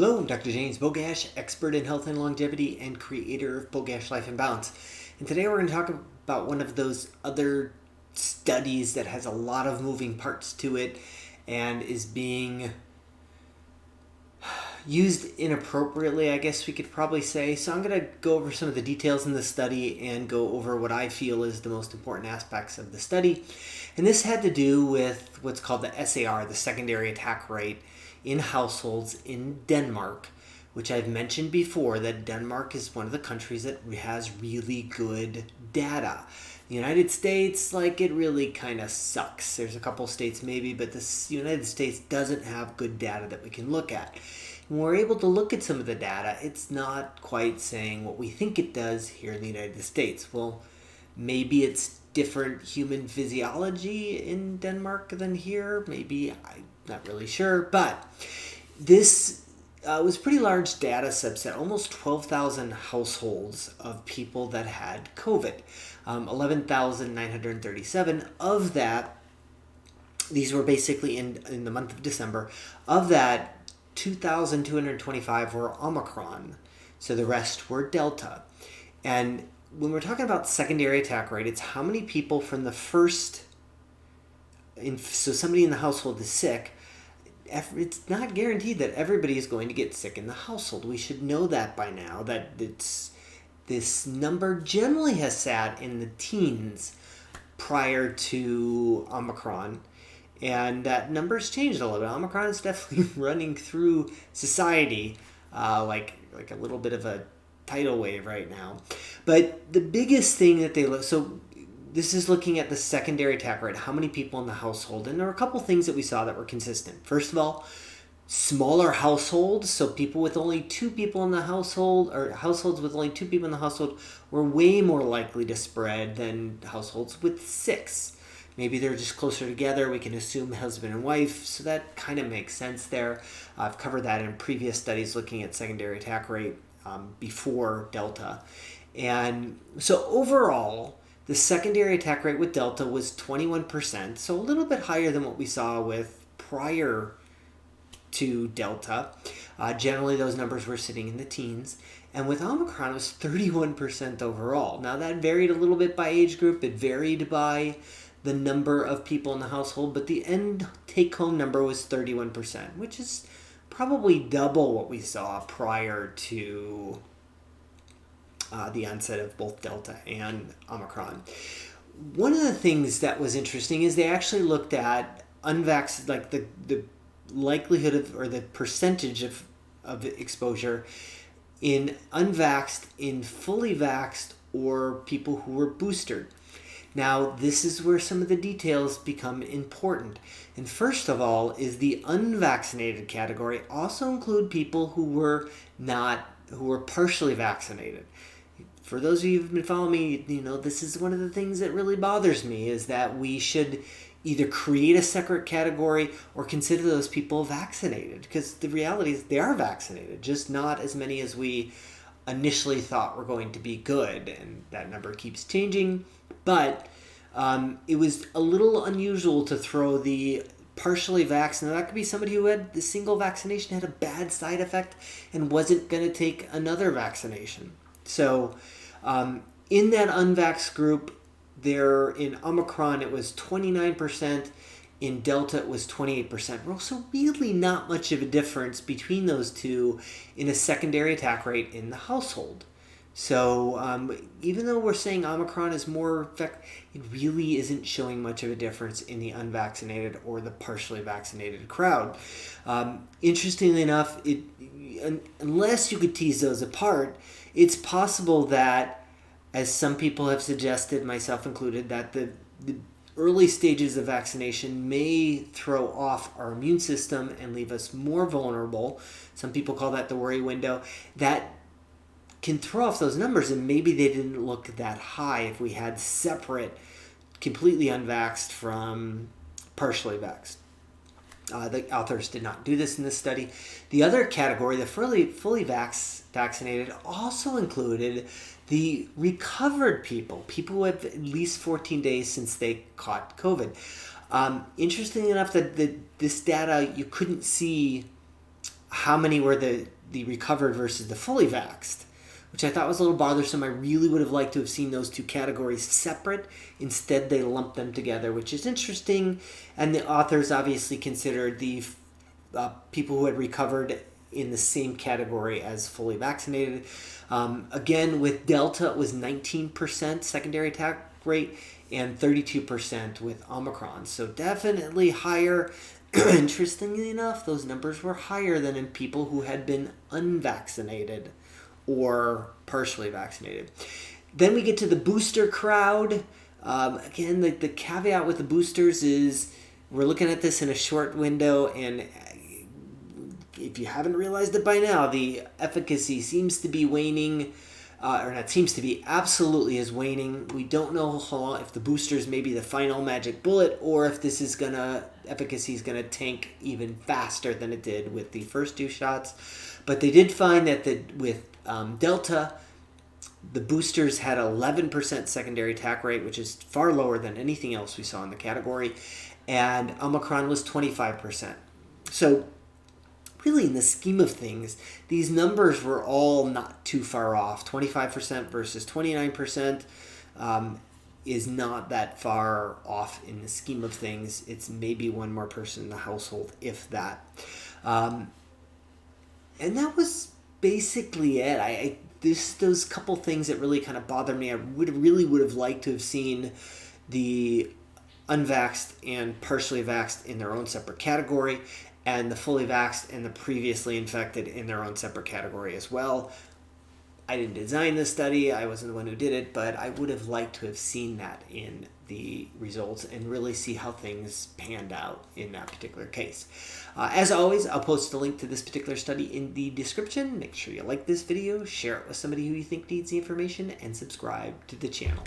Hello, I'm Dr. James Bogash, expert in health and longevity and creator of Bogash Life in Balance. And today we're going to talk about one of those other studies that has a lot of moving parts to it and is being used inappropriately, I guess we could probably say. So I'm going to go over some of the details in the study and go over what I feel is the most important aspects of the study. And this had to do with what's called the SAR, the secondary attack rate, in households in Denmark, which I've mentioned before that Denmark is one of the countries that has really good data. The United States, it really kind of sucks. There's a couple states maybe, but the United States doesn't have good data that we can look at. When we're able to look at some of the data, it's not quite saying what we think it does here in the United States. Well, maybe it's different human physiology in Denmark than here. Maybe, I'm not really sure. But this was a pretty large data subset, almost 12,000 households of people that had COVID. 11,937 of that, these were basically in the month of December. Of that, 2,225 were Omicron. So the rest were Delta. And when we're talking about secondary attack rate, it's how many people from the first, so somebody in the household is sick. It's not guaranteed that everybody is going to get sick in the household. We should know that by now, that this number generally has sat in the teens prior to Omicron. And that number's changed a little bit. Omicron is definitely running through society like a little bit of a tidal wave right now. But the biggest thing that they look, so this is looking at the secondary attack rate, how many people in the household. And there were a couple things that we saw that were consistent. First of all, smaller households, so people with only 2 people in the household, or households with only 2 people in the household, were way more likely to spread than households with 6. Maybe they're just closer together. We can assume husband and wife, so that kind of makes sense there. I've covered that in previous studies looking at secondary attack rate before Delta. And so overall, the secondary attack rate with Delta was 21%, so a little bit higher than what we saw with prior to Delta. Generally, those numbers were sitting in the teens. And with Omicron, it was 31% overall. Now, that varied a little bit by age group. It varied by the number of people in the household, but the end take-home number was 31%, which is probably double what we saw prior to the onset of both Delta and Omicron. One of the things that was interesting is they actually looked at unvaccinated, the likelihood of, or the percentage of exposure in unvaxxed, in fully vaxxed, or people who were boosted. Now, this is where some of the details become important. And first of all, is the unvaccinated category also include people who were partially vaccinated. For those of you who've been following me, this is one of the things that really bothers me, is that we should either create a separate category or consider those people vaccinated. Because the reality is they are vaccinated, just not as many as we initially thought were going to be good. And that number keeps changing. But it was a little unusual to throw the partially vaccinated. Now, that could be somebody who had the single vaccination, had a bad side effect, and wasn't going to take another vaccination. So in that unvaxxed group, there in Omicron, it was 29%. In Delta, it was 28%. So really not much of a difference between those two in a secondary attack rate in the household. So even though we're saying Omicron is more effective, it really isn't showing much of a difference in the unvaccinated or the partially vaccinated crowd. Interestingly enough, unless you could tease those apart, it's possible that, as some people have suggested, myself included, that the early stages of vaccination may throw off our immune system and leave us more vulnerable. Some people call that the worry window. That can throw off those numbers, and maybe they didn't look that high if we had separate, completely unvaxxed from partially vaxxed. The authors did not do this in this study. The other category, the fully vaccinated, also included the recovered people who had at least 14 days since they caught COVID. Interesting enough that this data, you couldn't see how many were the recovered versus the fully vaxxed, which I thought was a little bothersome. I really would have liked to have seen those two categories separate. Instead, they lumped them together, which is interesting. And the authors obviously considered the people who had recovered in the same category as fully vaccinated. Again, with Delta, it was 19% secondary attack rate and 32% with Omicron. So definitely higher. Interestingly enough, those numbers were higher than in people who had been unvaccinated or partially vaccinated. Then we get to the booster crowd. Again, the caveat with the boosters is we're looking at this in a short window, and if you haven't realized it by now, the efficacy seems to be waning, or not seems to be, absolutely is waning. We don't know how long, if the boosters may be the final magic bullet, or if this is efficacy is gonna tank even faster than it did with the first two shots. But they did find that with Delta, the boosters had 11% secondary attack rate, which is far lower than anything else we saw in the category, and Omicron was 25%. So really, in the scheme of things, these numbers were all not too far off. 25% versus 29% is not that far off in the scheme of things. It's maybe one more person in the household, if that. And that was basically it. Those couple things that really kind of bothered me. I would have liked to have seen the unvaxxed and partially vaxxed in their own separate category, and the fully vaxxed and the previously infected in their own separate category as well. I didn't design this study. I wasn't the one who did it, but I would have liked to have seen that in the results and really see how things panned out in that particular case. As always, I'll post a link to this particular study in the description. Make sure you like this video, share it with somebody who you think needs the information, and subscribe to the channel.